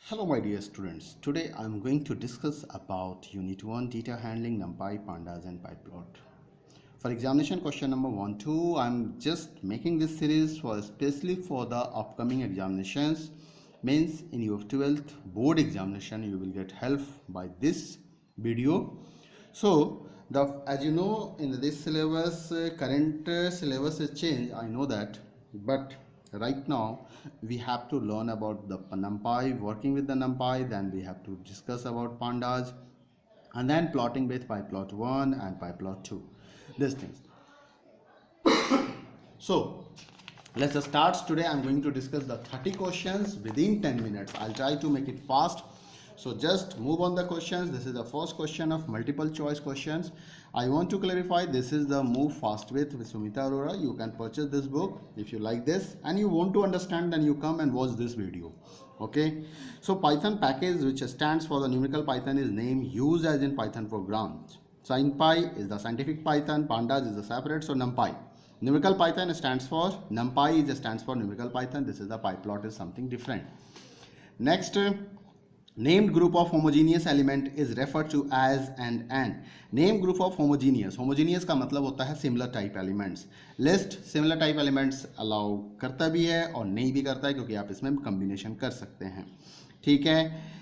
Hello my dear students, today I am going to discuss about Unit 1 data handling, NumPy, Pandas and PyPlot. For examination question number 1, 2, I am just making this series for especially for the upcoming examinations. Means in your 12th board examination you will get help by this video. So as you know, in this syllabus current syllabus is changed, I know that, but right now we have to learn about the NumPy, working with the NumPy, then we have to discuss about Pandas, and then plotting with PyPlot 1 and PyPlot 2, these things. So let's just start. Today I'm going to discuss the 30 questions within 10 minutes. I'll try to make it fast, so just move on the questions. This is the first question of multiple choice questions. I want to clarify, this is the Move Fast with Sumita Arora. You can purchase this book if you like this and you want to understand, then you come and watch this video. Okay, so Python package, which stands for the numerical Python, is name used as in Python programs. SciPy is the scientific Python, Pandas is the separate, so NumPy. Numerical Python stands for NumPy, stands for numerical Python. This is the PyPlot, is something different. Next, named group of homogeneous element is referred to as and named group of homogeneous का मतलब होता है similar type elements. List similar type elements allow करता भी है और नहीं भी करता है, क्योंकि आप इसमें कम्बिनेशन कर सकते हैं. ठीक है,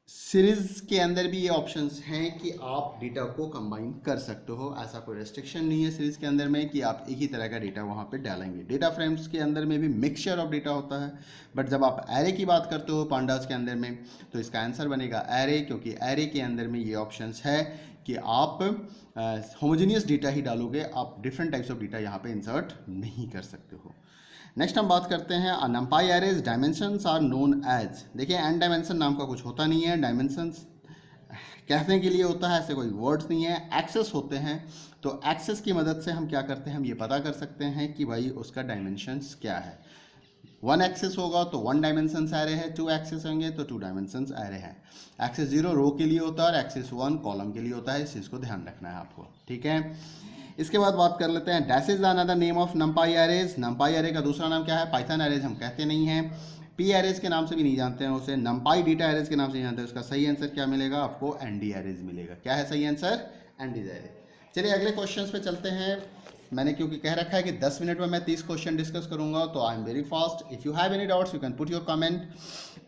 सीरीज के अंदर भी ये ऑप्शंस हैं कि आप डेटा को कंबाइन कर सकते हो. ऐसा कोई रेस्ट्रिक्शन नहीं है सीरीज के अंदर में कि आप एक ही तरह का डेटा वहाँ पे डालेंगे. डेटा फ्रेम्स के अंदर में भी मिक्सचर ऑफ डेटा होता है, बट जब आप एरे की बात करते हो पांडास के अंदर में, तो इसका आंसर बनेगा एरे, क्योंकि एरे के अंदर में ये ऑप्शंस है कि आप होमोजेनियस डेटा ही डालोगे, आप डिफरेंट टाइप्स ऑफ डेटा यहाँ पे इंसर्ट नहीं कर सकते हो. नेक्स्ट हम बात करते हैं NumPy arrays. Dimensions are known as, देखिए एन डायमेंशन नाम का कुछ होता नहीं है, डायमेंशंस कहने के लिए होता है, ऐसे कोई वर्ड्स नहीं है. एक्सेस होते हैं, तो एक्सेस की मदद से हम क्या करते हैं, हम ये पता कर सकते हैं कि भाई उसका डायमेंशंस क्या है. 1 एक्सेस होगा तो 1 डायमेंशंस एरे है, 2 एक्सेस होंगे तो 2 डायमेंशंस एरे है. एक्सेस 0 रो के लिए होता है और एक्सेस 1 कॉलम के लिए होता है, इस चीज़ को ध्यान रखना है आपको. ठीक है, इसके बाद बात कर लेते हैं dash is another name of NumPy arrays. NumPy array का दूसरा नाम क्या है, पाइथन एरेज हम कहते नहीं हैं, पी एरेज के नाम से भी नहीं जानते हैं उसे, NumPy डेटा एरेज के नाम से नहीं जानते हैं. उसका सही आंसर क्या मिलेगा आपको, ND एरेज मिलेगा. क्या है सही आंसर, ND एरेज. चलिए अगले क्वेश्चंस पे चलते हैं. मैंने क्योंकि कह रखा है कि 10 मिनट में मैं 30 क्वेश्चन डिस्कस करूंगा, तो I am very fast. If you have any doubts you can put your comment.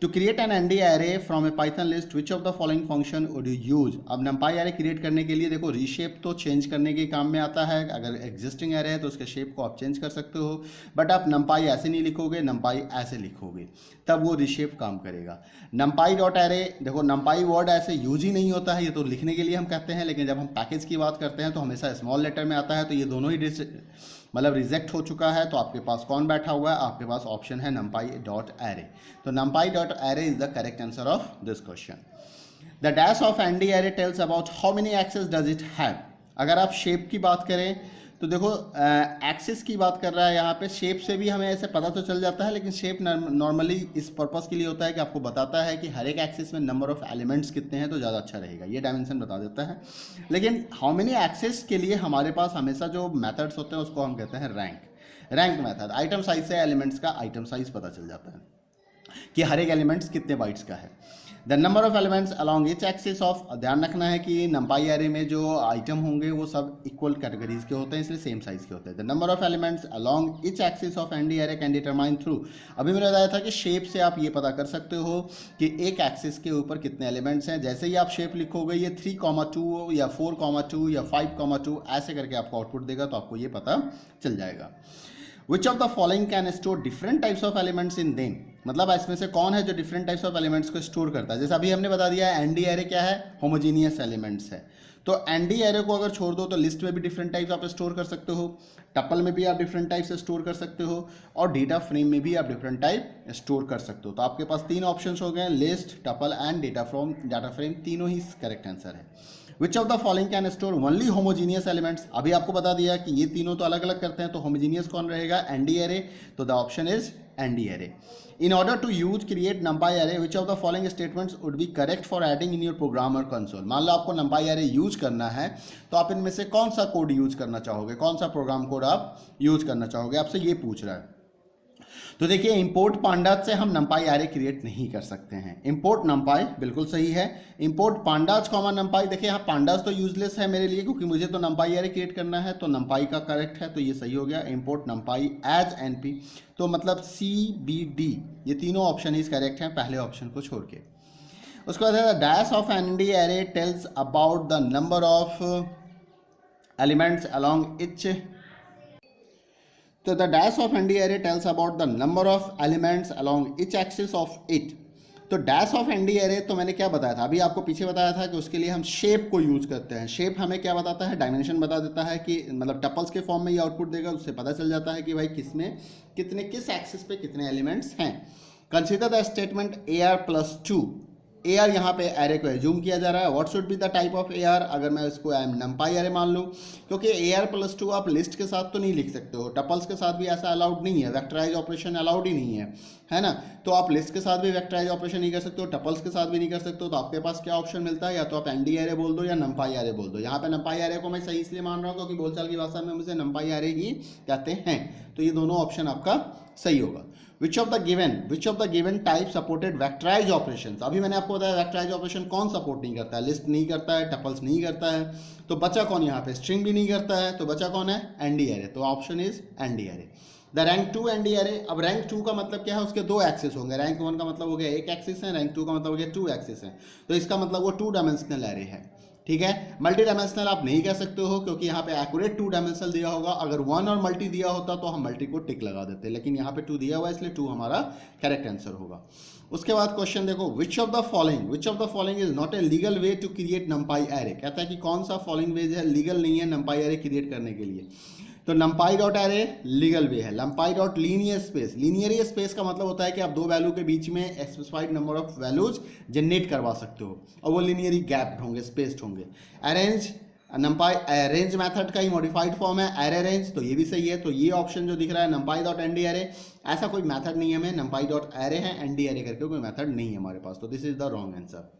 To create an ND array from a Python list which of the following function would you use. अब NumPy array create करने के लिए देखो, reshape तो change करने के काम में आता है. अगर एग्जिस्टिंग एरे है तो उसके शेप को आप चेंज कर सकते हो, बट आप NumPy ऐसे नहीं लिखोगे, NumPy ऐसे लिखोगे, तब वो रीशेप काम करेगा. NumPy डॉट एरे, देखो NumPy वर्ड ऐसे यूज ही नहीं होता है, ये तो लिखने के लिए हम कहते हैं, लेकिन जब हम पैकेज की बात करते हैं तो हमेशा स्मॉल लेटर में आता है, तो ये दोनों ही मतलब रिजेक्ट हो चुका है. तो आपके पास कौन बैठा हुआ है, आपके पास ऑप्शन है NumPy डॉट एरे. तो NumPy dot array is the correct answer of this question. The dash of ND array tells about how many axes does it have. अगर आप शेप की बात करें तो देखो एक्सेस की बात कर रहा है यहाँ पे, शेप से भी हमें ऐसे पता तो चल जाता है, लेकिन शेप नॉर्मली इस पर्पस के लिए होता है कि आपको बताता है कि हर एक एक्सेस में नंबर ऑफ एलिमेंट्स कितने हैं, तो ज़्यादा अच्छा रहेगा, ये डायमेंशन बता देता है. लेकिन हाउ मेनी एक्सेस के लिए हमारे पास हमेशा जो मेथड्स होते हैं उसको हम कहते हैं रैंक मेथड. आइटम साइज से एलिमेंट्स का आइटम साइज पता चल जाता है कि हर एक एलिमेंट्स कितने बाइट्स का है. The number of elements along etch axis of, ध्यान रखना है कि NumPy एरे में जो आइटम होंगे वो सब इक्वल कैटेगरीज के होते हैं, इसलिए सेम साइज के होते हैं. The number of elements along etch axis of ND array can determine through, अभी मैंने बताया था कि शेप से आप ये पता कर सकते हो कि एक एक्सिस के ऊपर कितने एलिमेंट्स हैं. जैसे ही आप शेप लिखोगे ये 3,2 या 4,2 या 5,2 ऐसे करके आपको आउटपुट देगा, तो आपको ये पता चल जाएगा. Which of the following can store different types of elements in them, मतलब इसमें से कौन है जो डिफरेंट टाइप्स ऑफ एलिमेंट्स को स्टोर करता है. जैसे अभी हमने बता दिया है ND एरे क्या है, होमोजीनियस एलिमेंट्स है. तो ND एरे को अगर छोड़ दो तो लिस्ट में भी डिफरेंट टाइप्स आप स्टोर कर सकते हो, टपल में भी आप डिफरेंट टाइप से स्टोर कर सकते हो, और डेटा फ्रेम में भी आप डिफरेंट टाइप स्टोर कर सकते हो. तो आपके पास 3 ऑप्शंस हो गए, list, tuple and data frame, तीनों ही करेक्ट आंसर है. Which of the following can store only homogeneous elements, अभी आपको बता दिया कि ये तीनों तो अलग अलग करते हैं, तो होमोजीनियस कौन रहेगा, ND एरे. तो the option is ND array. In order to use create numpy array, which of the following statements would be correct for adding in your programmer console? मान लो आपको numpy array यूज करना है, तो आप इनमें से कौन सा कोड यूज करना चाहोगे, कौन सा प्रोग्राम कोड आप यूज करना चाहोगे, आपसे ये पूछ रहा है। तो देखिए इंपोर्ट पांडाज से हम नंपाई एरे क्रिएट नहीं कर सकते हैं। इंपोर्ट नंपाई बिल्कुल सही है। इंपोर्ट पांडाज कॉमा नंपाई, देखिए यहाँ पांडाज तो यूजलेस है मेरे लिए क्योंकि मुझे तो नंपाई एरे क्रिएट करना है, तो नंपाई का करेक्ट है, तो ये सही हो गया। इंपोर्ट नंपाई एज एनपी, तो मतलब CBD, ये तीनों ऑप्शन इस करेक्ट हैं पहले ऑप्शन को छोड़ के। उसके बाद dash of ND array tells about the number of elements along each, तो the dash of ND array tells about the number of elements along each axis of it। तो डैश ऑफ ND array तो मैंने क्या बताया था, अभी आपको पीछे बताया था कि उसके लिए हम शेप को यूज करते हैं। शेप हमें क्या बताता है, डायमेंशन बता देता है कि मतलब टपल्स के फॉर्म में ये आउटपुट देगा, उससे पता चल जाता है कि भाई किसमें कितने किस एक्सिस पे कितने एलिमेंट्स हैं। Consider the statement AR+2, AR यहाँ पे एरे को एज्यूम किया जा रहा है। What should be the type of AR, अगर मैं इसको नंपाई एरे मान लूँ, क्योंकि AR+2 आप लिस्ट के साथ तो नहीं लिख सकते हो, टपल्स के साथ भी ऐसा अलाउड नहीं है, वेक्टराइज ऑपरेशन अलाउड ही नहीं है ना। तो आप लिस्ट के साथ भी वेक्टराइज ऑपरेशन नहीं कर सकते हो, टपल्स के साथ भी नहीं कर सकते हो, तो आपके पास क्या ऑप्शन मिलता है, या तो आप ND एरे बोल दो या नंपाई एरे बोल दो। यहाँ पे नंपाई एरे को मैं सही इसलिए मान रहा हूँ क्योंकि बोलचाल की भाषा में मुझे नंपाई एरे ही कहते हैं, तो ये दोनों ऑप्शन आपका सही होगा। Which of the given type supported vectorized operations, अभी मैंने आपको बताया वेक्टराइज ऑपरेशन कौन सपोर्ट नहीं करता है, लिस्ट नहीं करता है, टपल्स नहीं करता है, तो बचा कौन यहाँ पे, स्ट्रिंग भी नहीं करता है, तो बचा कौन है, ND एरे, तो option is ND array. The rank 2 ND array, अब रैंक 2 का मतलब क्या है, उसके दो एक्सिस होंगे, रैंक 1 का मतलब हो गया एक एक्सिस है, रैंक 2 का मतलब हो गया 2 एक्सिस है, तो इसका मतलब वो 2 डायमेंशनल एरे है। ठीक है, मल्टी डायमेंशनल आप नहीं कह सकते हो क्योंकि यहाँ पे एक्यूरेट 2 डायमेंशनल दिया होगा, अगर 1 और मल्टी दिया होता तो हम मल्टी को टिक लगा देते, लेकिन यहाँ पे 2 दिया हुआ है इसलिए 2 हमारा करेक्ट आंसर होगा। उसके बाद क्वेश्चन देखो, which of the following is not a legal way to create NumPy array, कहता है कि कौन सा फॉलोइंग वे है लीगल नहीं है नंपाई एरे क्रिएट करने के लिए। तो NumPy dot array legal way है। NumPy dot linear space, linear space का मतलब होता है कि आप दो वैल्यू के बीच में specified number of values generate करवा सकते हो और वो लीनियरली गैप्ड होंगे, स्पेस्ड होंगे। अरेंज, नंपाई अरेंज मेथड का ही मॉडिफाइड फॉर्म है अरे अरेंज, तो ये भी सही है। तो ये ऑप्शन जो दिख रहा है नंपाई डॉट ND एरे, ऐसा कोई मेथड नहीं है हमें, नंपाई डॉट एरे है, ND एरे करके कोई मेथड नहीं है हमारे पास, तो this is the wrong answer.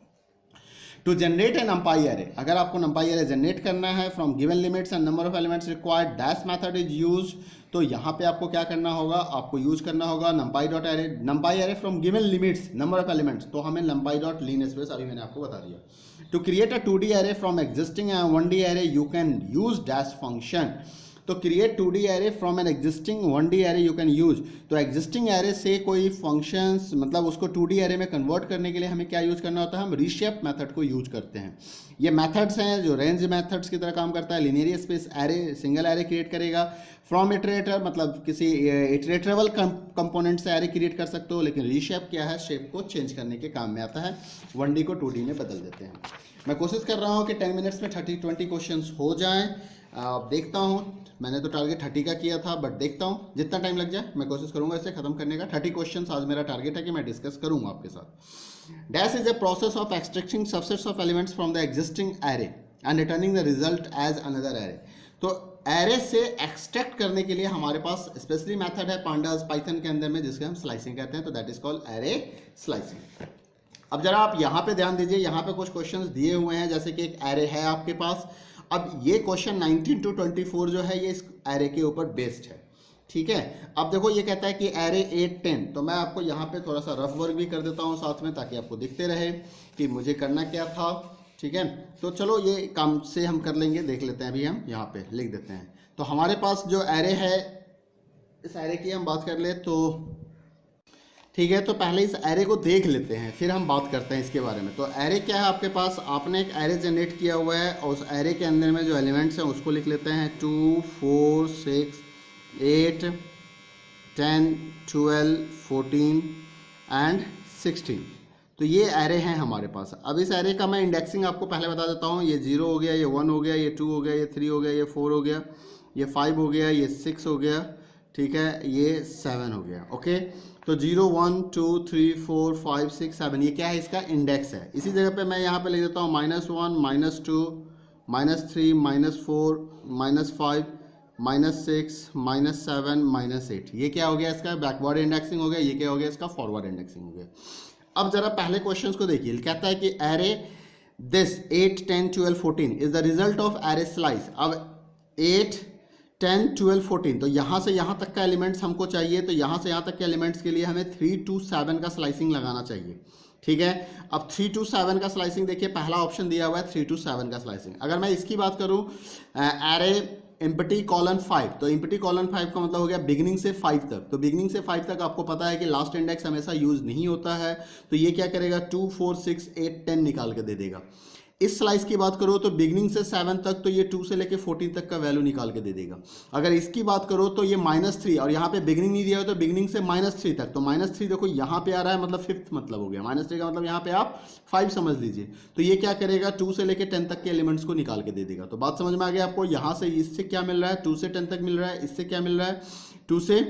To generate a NumPy array, अगर आपको नंपाई एरे जनरेट करना है from given limits and number of elements required dash method is use, तो यहाँ पे आपको क्या करना होगा, आपको यूज करना होगा नंपाई dot array, नंपाई array from given limits number of elements, तो हमें नंपाई डॉट लीनियर स्पेस अभी मैंने आपको बता दिया। To create a 2D array from existing 1D array you can use dash function, तो create 2D array from an existing 1D array you can use, तो existing array से कोई functions मतलब उसको 2D एरे में कन्वर्ट करने के लिए हमें क्या यूज करना होता है, हम रीशेप मेथड को यूज करते हैं। ये मेथड्स हैं जो रेंज मेथड्स की तरह काम करता है। Linear space array single array create करेगा, फ्रॉम इटरेटर मतलब किसी इटरेटेबल कंपोनेंट से एरे क्रिएट कर सकते हो, लेकिन रीशेप क्या है, शेप को चेंज करने के काम में आता है, 1D को 2D में बदल देते हैं। मैं कोशिश कर रहा हूँ कि 10 मिनट्स में 30-20 क्वेश्चन हो जाएं, देखता हूँ, मैंने तो टारगेट 30 का किया था, बट देखता हूँ जितना टाइम लग जाए मैं कोशिश करूंगा इसे खत्म करने का। 30 क्वेश्चंस आज मेरा टारगेट है कि मैं डिस्कस करूंगा आपके साथ। Dash is a process of extracting subsets of elements from the existing array and returning the result as another array, तो एरे से एक्सट्रैक्ट करने के लिए हमारे पास स्पेशली मेथड है पांडास पाइथन के अंदर में जिसके हम स्लाइसिंग कहते हैं, तो that is called array slicing. अब जरा आप यहाँ पे ध्यान दीजिए, यहाँ पे कुछ क्वेश्चंस दिए हुए हैं, जैसे कि एक एरे है आपके पास। अब ये क्वेश्चन 19 to 24 जो है ये इस एरे के ऊपर बेस्ड है, ठीक है। अब देखो ये कहता है कि एरे 8-10, तो मैं आपको यहाँ पे थोड़ा सा रफ वर्क भी कर देता हूँ साथ में ताकि आपको दिखते रहे कि मुझे करना क्या था, ठीक है। तो चलो ये काम से हम कर लेंगे, देख लेते हैं। अभी हम यहाँ पे लिख देते हैं, तो हमारे पास जो एरे है, इस एरे की हम बात कर ले तो ठीक है। तो पहले इस एरे को देख लेते हैं, फिर हम बात करते हैं इसके बारे में। तो एरे क्या है आपके पास, आपने एक एरे जनरेट किया हुआ है और उस एरे के अंदर में जो एलिमेंट्स हैं उसको लिख लेते हैं 2, 4, 6, 8, 10, 12, 14 एंड 16। तो ये एरे हैं हमारे पास। अब इस एरे का मैं इंडेक्सिंग आपको पहले बता देता हूँ। ये 0 हो गया, ये 1 हो गया, ये 2 हो गया, ये 3 हो गया, ये 4 हो गया, ये 5 हो गया, ये 6 हो गया, ठीक है, ये 7 हो गया। ओके, तो 0, 1, 2, 3, 4, 5, 6, 7 ये क्या है, इसका इंडेक्स है। इसी जगह पे मैं यहाँ पे लिख देता हूँ -1, -2, -3, -4, -5, -6 -7 -8, ये क्या हो गया इसका बैकवर्ड इंडेक्सिंग हो गया, ये क्या हो गया इसका फॉरवर्ड इंडेक्सिंग हो गया। अब जरा पहले क्वेश्चंस को देखिए, कहता है कि array this 8 10 12 14 is the result of array slice. अब 8 10 12 14, तो यहाँ से यहाँ तक का एलिमेंट्स हमको चाहिए, तो यहाँ से यहाँ तक के एलिमेंट्स के लिए हमें 3 to 7 का स्लाइसिंग लगाना चाहिए, ठीक है। अब 3 to 7 का स्लाइसिंग देखिए, पहला ऑप्शन दिया हुआ है 3 to 7 का स्लाइसिंग। अगर मैं इसकी बात करूँ एरे एम्प्टी कॉलन 5, तो एम्प्टी कॉलन 5 का मतलब हो गया बिगिनिंग से 5 तक। तो बिगिनिंग से 5 तक आपको पता है कि लास्ट इंडेक्स हमेशा यूज नहीं होता है, तो ये क्या करेगा 2 4 6 8 10 निकाल के दे देगा। इस स्लाइस की बात करो तो बिगनिंग से 7 तक, तो ये 2 से लेके 14 तक का वैल्यू निकाल के दे देगा। अगर इसकी बात करो तो ये -3, और यहाँ पे बिगनिंग नहीं दिया हो तो बिगनिंग से -3 तक, तो -3 देखो यहाँ पे आ रहा है, मतलब 5th मतलब हो गया। -3 का मतलब यहाँ पे आप 5 समझ लीजिए। तो ये क्या करेगा 2 से लेके 10 तक के एलिमेंट्स को निकाल के दे देगा। तो बात समझ में आ गया आपको। यहाँ से इससे क्या मिल रहा है 2 से 10 तक मिल रहा है, इससे क्या मिल रहा है 2 से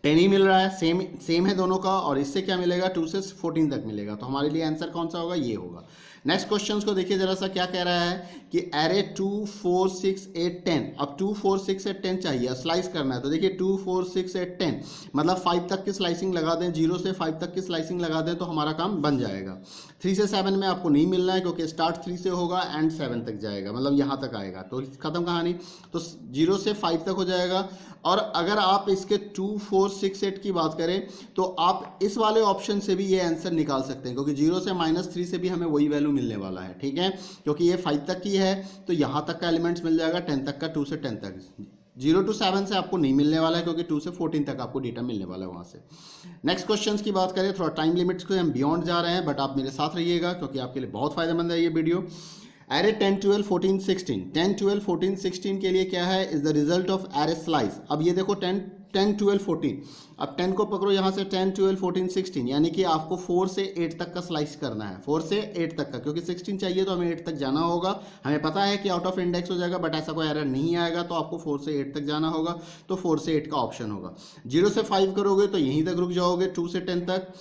10 ही मिल रहा है, सेम है दोनों का। और इससे क्या मिलेगा 2 से 14 तक मिलेगा। तो हमारे लिए आंसर कौन सा होगा, ये होगा। नेक्स्ट क्वेश्चन को देखिए जरा सा, क्या कह रहा है कि एरे 2 4 6 8 10, अब 2 4 6 8 10 चाहिए, स्लाइस करना है। तो देखिए 2 4 6 8 10 मतलब 5 तक की स्लाइसिंग लगा दें, 0 से 5 तक की स्लाइसिंग लगा दें तो हमारा काम बन जाएगा। 3 से 7 में आपको नहीं मिलना है, क्योंकि स्टार्ट 3 से होगा एंड 7 तक जाएगा, मतलब यहाँ तक आएगा, तो खत्म कहानी। तो 0 से 5 तक हो जाएगा। और अगर आप इसके 2 4 6 8 की बात करें तो आप इस वाले ऑप्शन से भी ये आंसर निकाल सकते हैं, क्योंकि 0 से -3 से भी हमें वही वैल्यू मिलने वाला है, ठीक है। क्योंकि ये 5 तक की है तो यहाँ तक का एलिमेंट्स मिल जाएगा 10 तक का, 2 से 10 तक। 0 to 7 से आपको नहीं मिलने वाला है, क्योंकि 2 से 14 तक आपको डेटा मिलने वाला है वहाँ से। नेक्स्ट क्वेश्चंस की बात करें, थोड़ा टाइम लिमिट्स को हम बियॉन्ड जा रहे हैं, बट आप मेरे साथ रहिएगा क्योंकि आपके लिए बहुत फायदेमंद है ये वीडियो। एरे 10 12 14 16, 10 12 14 16 के लिए क्या है, is the result of array slice. अब ये देखो 10 12 14, अब 10 को पकड़ो यहाँ से 10 12 14 16, यानी कि आपको 4 से 8 तक का स्लाइस करना है, 4 से 8 तक का, क्योंकि 16 चाहिए तो हमें 8 तक जाना होगा। हमें पता है कि आउट ऑफ इंडेक्स हो जाएगा, बट ऐसा कोई एरर नहीं आएगा, तो आपको 4 से 8 तक जाना होगा, तो 4 से 8 का ऑप्शन होगा। 0 से 5 करोगे तो यहीं तक रुक जाओगे, 2 से 10 तक।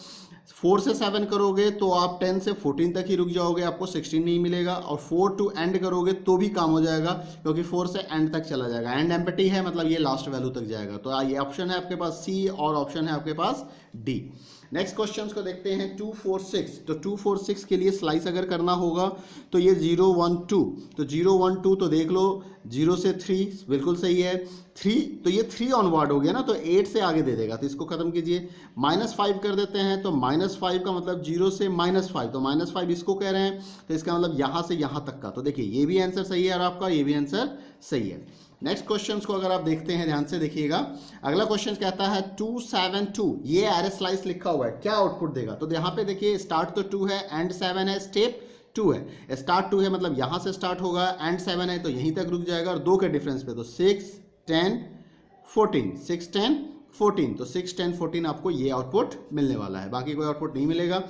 4 से 7 करोगे तो आप 10 से 14 तक ही रुक जाओगे, आपको 16 नहीं मिलेगा। और 4 to एंड करोगे तो भी काम हो जाएगा, क्योंकि 4 से एंड तक चला जाएगा। एंड एम्प्टी है, मतलब ये लास्ट वैल्यू तक जाएगा। तो ये ऑप्शन है आपके पास सी, और ऑप्शन है आपके पास डी। नेक्स्ट क्वेश्चंस को देखते हैं 2 4 6, तो 2 4 6 के लिए स्लाइस अगर करना होगा तो ये 0 1 2, तो 0 1 2 तो देख लो 0 से 3 बिल्कुल सही है। 3 तो ये 3 ऑनवर्ड हो गया ना, तो 8 से आगे दे देगा, तो इसको खत्म कीजिए। -5 कर देते हैं, तो -5 का मतलब 0 से -5, तो -5 इसको कह रहे हैं, तो इसका मतलब यहाँ से यहाँ तक का। तो देखिए ये भी आंसर सही है और आपका ये भी आंसर सही है। नेक्स्ट क्वेश्चन को अगर आप देखते हैं ध्यान से देखिएगा, अगला क्वेश्चन कहता है 2 7 2, ये एरे स्लाइस लिखा हुआ है, क्या आउटपुट देगा। तो यहाँ पे देखिए स्टार्ट तो 2 है, एंड 7 है, स्टेप 2 है। स्टार्ट 2 है मतलब यहाँ से स्टार्ट होगा, एंड 7 है तो यहीं तक रुक जाएगा, और 2 के डिफरेंस पे, तो 6 10 14, 6 10 14, तो 6 10 14 आपको ये आउटपुट मिलने वाला है, बाकी कोई आउटपुट नहीं मिलेगा।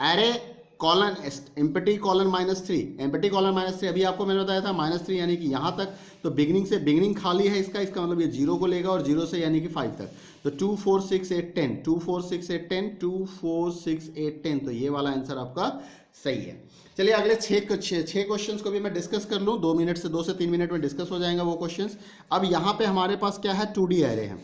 Array colon empty colon -3, empty colon -3 अभी आपको मैंने बताया था -3 यानी कि यहाँ तक, तो बिगिनिंग खाली है इसका मतलब ये 0 को लेगा, और 0 से यानी कि 5 तक। तो 2 4 6 8 10, 2 4 6 8 10, 2 4 6 8 10, तो ये वाला आंसर आपका सही है। चलिए अगले 6 क्वेश्चंस को भी मैं डिस्कस कर लूँ, 2 मिनट से 2 से 3 मिनट में डिस्कस हो जाएगा वो क्वेश्चंस। अब यहाँ पे हमारे पास क्या है 2D एरे है,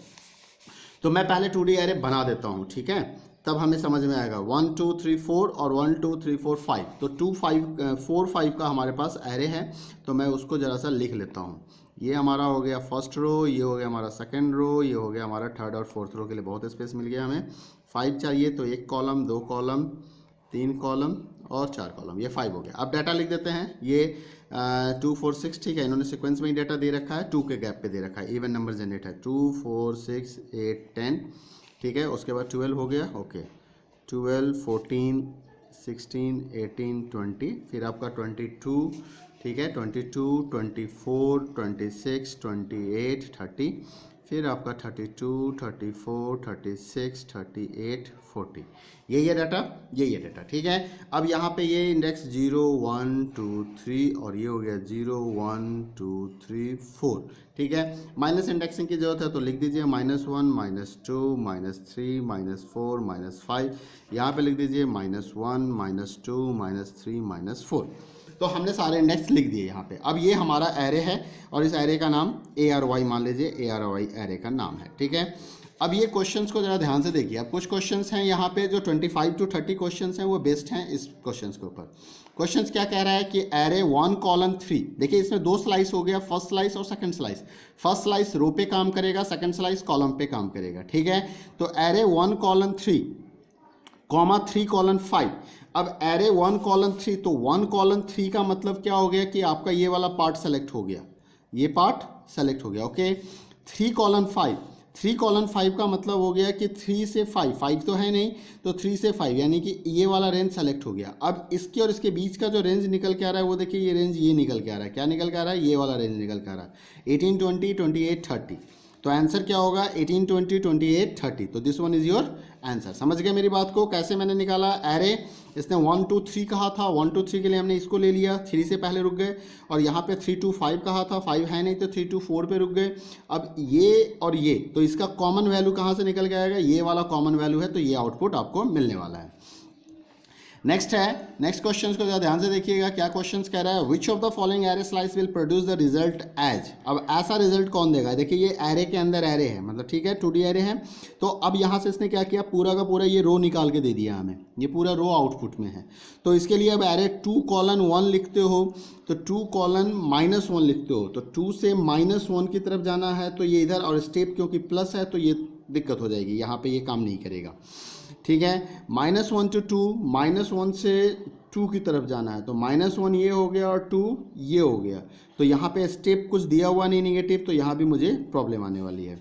तो मैं पहले 2D एरे बना देता हूँ, ठीक है, तब हमें समझ में आएगा। 1 2 3 4 और 1 2 3 4 5, तो 2 5 4 5 का हमारे पास एरे है, तो मैं उसको ज़रा सा लिख लेता हूँ। ये हमारा हो गया फर्स्ट रो, ये हो गया हमारा सेकंड रो, ये हो गया हमारा थर्ड और फोर्थ रो के लिए बहुत स्पेस मिल गया हमें। 5 चाहिए तो 1 कॉलम 2 कॉलम 3 कॉलम और 4 कॉलम, ये 5 हो गया। अब डाटा लिख देते हैं, ये 2 4 6, ठीक है, इन्होंने सीक्वेंस में ही डाटा दे रखा है, 2 के गैप पे दे रखा है, इवन नंबर जनरेट है, 2 4 6 8 10, ठीक है। उसके बाद 12 हो गया, ओके, 12 14 16 18 20, फिर आपका 22, ठीक है, 22 24 26 28 30, फिर आपका 32 34 36 38 40, ये डाटा, ये डाटा, ठीक है। अब यहाँ पे ये इंडेक्स 0 1 2 3 और ये हो गया 0 1 2 3 4, ठीक है। माइनस इंडेक्सिंग की जरूरत है तो लिख दीजिए -1 -2 -3 -4 -5, यहाँ पे लिख दीजिए -1 -2 -3 -4। तो हमने सारे इंडेक्स लिख दिए यहाँ पे। अब ये हमारा एरे है और इस एरे का नाम ARY मान लीजिए, ARY एरे का नाम है, ठीक है। अब ये क्वेश्चंस को ज़रा ध्यान से देखिए। अब कुछ क्वेश्चंस हैं यहाँ पे जो 25 to 30 क्वेश्चंस हैं वो बेस्ड हैं इस क्वेश्चंस के ऊपर। क्वेश्चंस क्या कह रहा है कि एरे 1 कॉलन 3, देखिए इसमें दो स्लाइस हो गया, फर्स्ट स्लाइस और सेकंड स्लाइस। फर्स्ट स्लाइस रो पे काम करेगा, सेकंड स्लाइस कॉलम पे काम करेगा, ठीक है। तो एरे 1 कॉलन 3 कॉमा 3 कॉलन 5। अब एरे 1 कॉलन 3, तो 1 कॉलन 3 का मतलब क्या हो गया कि आपका ये वाला पार्ट सेलेक्ट हो गया, ये पार्ट सेलेक्ट हो गया, ओके। 3 कॉलन 5, 3 कॉलन 5 का मतलब हो गया कि 3 से 5, 5 तो है नहीं, तो 3 से 5 यानी कि ये वाला रेंज सेलेक्ट हो गया। अब इसके और इसके बीच का जो रेंज निकल के आ रहा है वो देखिए, ये रेंज ये निकल के आ रहा है। क्या निकल के आ रहा है? ये वाला रेंज निकल के आ रहा है 18, 20, 28, 30। तो आंसर क्या होगा? 18, 20, 28, 30। तो this one is your answer. समझ गए मेरी बात को? कैसे मैंने निकाला एरे, इसने 1 2 3 कहा था, 1 2 3 के लिए हमने इसको ले लिया, 3 से पहले रुक गए। और यहाँ पे 3 2 5 कहा था, 5 है नहीं तो 3 2 4 पे रुक गए। अब ये और ये, तो इसका कॉमन वैल्यू कहाँ से निकल के आएगा? ये वाला कॉमन वैल्यू है, तो ये आउटपुट आपको मिलने वाला है। नेक्स्ट है, नेक्स्ट क्वेश्चन को ध्यान से देखिएगा। क्या क्वेश्चन कह रहा है? Which of the following array slice will produce the result as. अब ऐसा रिजल्ट कौन देगा? देखिए ये एरे के अंदर एरे है, मतलब ठीक है 2D एरे है। तो अब यहाँ से इसने क्या किया, पूरा का पूरा ये रो निकाल के दे दिया हमें, ये पूरा रो आउटपुट में है। तो इसके लिए अब एरे 2 कॉलन 1 लिखते हो तो 2 कॉलन -1 लिखते हो, तो 2 से -1 की तरफ जाना है, तो ये इधर, और स्टेप क्योंकि प्लस है तो ये दिक्कत हो जाएगी, यहाँ पे ये काम नहीं करेगा, ठीक है। -1 to 2, -1 से 2 की तरफ जाना है, तो -1 ये हो गया और 2 ये हो गया। तो यहाँ पे स्टेप कुछ दिया हुआ नहीं नेगेटिव, तो यहाँ भी मुझे प्रॉब्लम आने वाली है।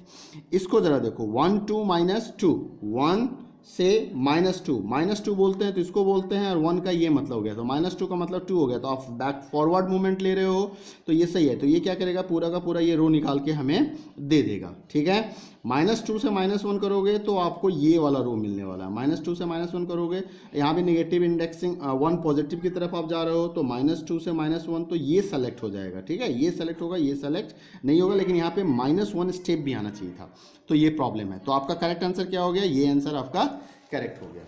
इसको ज़रा देखो, 1 2 -2, 1 से -2 बोलते हैं तो इसको बोलते हैं, और 1 का ये मतलब हो गया, तो -2 का मतलब 2 हो गया। तो आप बैक फॉरवर्ड मूवमेंट ले रहे हो तो ये सही है। तो ये क्या करेगा, पूरा का पूरा ये रो निकाल के हमें दे देगा, ठीक है। -2 से -1 करोगे तो आपको ये वाला रो मिलने वाला है। -2 से -1 करोगे, यहाँ भी नेगेटिव इंडेक्सिंग 1 पॉजिटिव की तरफ आप जा रहे हो, तो -2 से -1 तो ये सेलेक्ट हो जाएगा, ठीक है। ये सेलेक्ट होगा, ये सेलेक्ट नहीं होगा, लेकिन यहाँ पे -1 स्टेप भी आना चाहिए था, तो ये प्रॉब्लम है। तो आपका करेक्ट आंसर क्या हो गया? ये आंसर आपका करेक्ट हो गया।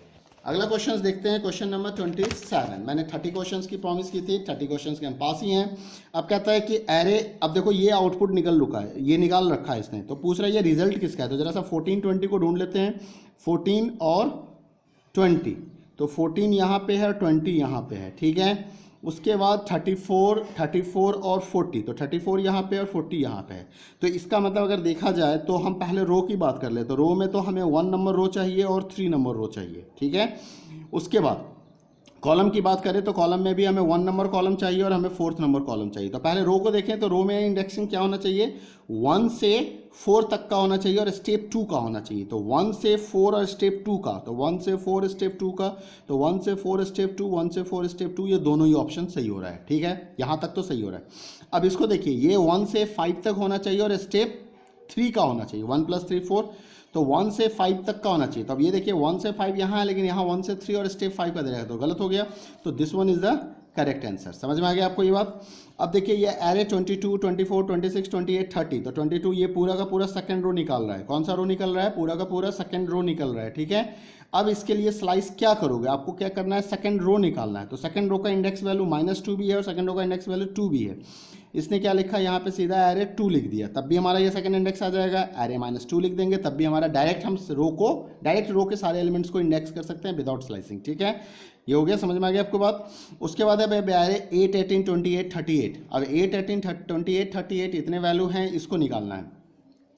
अगला क्वेश्चन देखते हैं, क्वेश्चन नंबर 27। मैंने 30 क्वेश्चंस की प्रॉमिस की थी, 30 क्वेश्चंस के हम पास ही हैं। अब कहता है कि एरे, अब देखो ये आउटपुट निकल रुका है, ये निकाल रखा है इसने, तो पूछ रहा है ये रिजल्ट किसका है। तो जरा सा 14 20 को ढूंढ लेते हैं, 14 और 20, तो 14 यहाँ पे है, 20 यहाँ पे है, ठीक है। उसके बाद 34 और 40, तो 34 यहाँ पे और 40 यहाँ पे है। तो इसका मतलब अगर देखा जाए तो हम पहले रो की बात कर ले, तो रो में तो हमें 1 नंबर रो चाहिए और 3 नंबर रो चाहिए, ठीक है। उसके बाद कॉलम की बात करें तो कॉलम में भी हमें 1 नंबर कॉलम चाहिए और हमें 4th नंबर कॉलम चाहिए। तो पहले रो को देखें, तो रो में इंडेक्सिंग क्या होना चाहिए? 1 से 4 तक का होना चाहिए और स्टेप 2 का होना चाहिए। तो 1 से 4 और स्टेप 2 का, तो 1 से 4 स्टेप 2 का, तो 1 से 4 स्टेप 2, 1 से 4 स्टेप 2, ये दोनों ही ऑप्शन सही हो रहा है, ठीक है। यहाँ तक तो सही हो रहा है। अब इसको देखिए, ये 1 से 5 तक होना चाहिए और स्टेप 3 का होना चाहिए, 1 + 3 4, तो 1 से 5 तक का होना चाहिए। तो अब ये देखिए 1 से 5 यहाँ है, लेकिन यहाँ 1 से 3 और स्टेप 5 का दे रहा है, तो गलत हो गया। तो this one is the correct answer. समझ में आ गया आपको ये बात? अब देखिए ये एरे 22, 24, 26, 28, 30, तो 22 ये पूरा का पूरा सेकंड रो निकाल रहा है। कौन सा रो निकल रहा है? पूरा का पूरा सेकंड रो निकल रहा है, ठीक है। अब इसके लिए स्लाइस क्या करोगे? आपको क्या करना है? सेकंड रो निकालना है। तो सेकंड रो का इंडेक्स वैल्यू -2 भी है और सेकंड रो का इंडेक्स वैल्यू 2 भी है। इसने क्या लिखा यहाँ पे? सीधा एरे 2 लिख दिया, तब भी हमारा ये सेकंड इंडेक्स आ जाएगा। एरे -2 लिख देंगे, तब भी हमारा डायरेक्ट हम डायरेक्ट रो के सारे एलिमेंट्स को इंडेक्स कर सकते हैं विदाउट स्लाइसिंग, ठीक है। ये हो गया, समझ में आ गया आपको बात? उसके बाद है एरे 8, 18, 28, 38। अब 8, 18, 28, 38 इतने वैल्यू हैं, इसको निकालना है।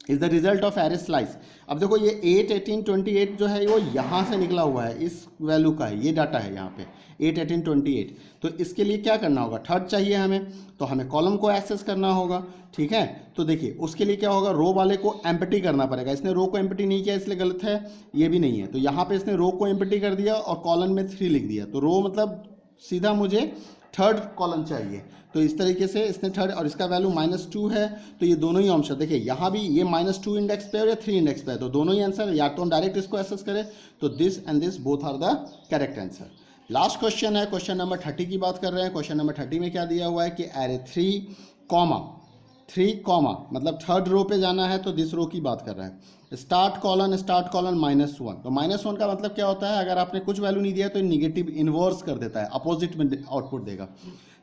Is the result of array slice. अब देखो ये 8, 18, 28 जो है वो यहाँ से निकला हुआ है, इस वैल्यू का है, ये डाटा है यहाँ पे 8, 18, 28। तो इसके लिए क्या करना होगा? थर्ड चाहिए हमें, तो हमें कॉलम को एक्सेस करना होगा, ठीक है। तो देखिए उसके लिए क्या होगा? रो वाले को एम्प्टी करना पड़ेगा। इसने रो को एम्प्टी नहीं किया इसलिए गलत है, ये भी नहीं है। तो यहाँ पे इसने रो को एम्प्टी कर दिया और कॉलम में 3 लिख दिया। तो रो मतलब सीधा मुझे थर्ड कॉलम चाहिए। तो इस तरीके से इसने थर्ड, और इसका वैल्यू -2 है, तो ये दोनों ही ऑप्शन देखिए, यहाँ भी ये -2 इंडेक्स पे और या 3 इंडेक्स पे है, तो दोनों ही आंसर, या तो हम डायरेक्ट इसको एक्सेस करें, तो this and this both are the correct answer. Last question है, क्वेश्चन नंबर 30 की बात कर रहे हैं। क्वेश्चन नंबर 30 में क्या दिया हुआ है कि एरे 3 कॉमा 3 कॉमा मतलब थर्ड रो पे जाना है तो दिस रो की बात कर रहा है। स्टार्ट कॉलन -1, तो -1 का मतलब क्या होता है, अगर आपने कुछ वैल्यू नहीं दिया तो निगेटिव इन्वर्स कर देता है, अपोजिट में आउटपुट देगा।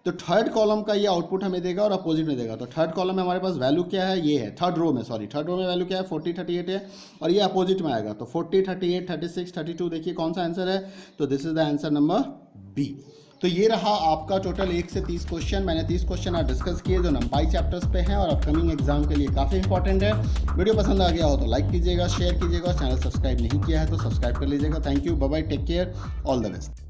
तो थर्ड कॉलम का ये आउटपुट हमें देगा और अपोजिट में देगा। तो थर्ड कॉलम में हमारे पास वैल्यू क्या है, ये है थर्ड रो में वैल्यू क्या है 40 38 है, और ये अपोजिट में आएगा तो 40 38 36 32। देखिए कौन सा आंसर है, तो this is the answer number B. तो ये रहा आपका टोटल 1 से 30 क्वेश्चन। मैंने 30 क्वेश्चन आज डिस्कस किए जो नंपाई चैप्टर्स पे हैं और अपकमिंग एग्जाम के लिए काफ़ी इंपॉर्टेंट है। वीडियो पसंद आ गया हो तो लाइक कीजिएगा, शेयर कीजिएगा, चैनल सब्सक्राइब नहीं किया है तो सब्सक्राइब कर लीजिएगा। Thank you, bye bye, take care, all the best.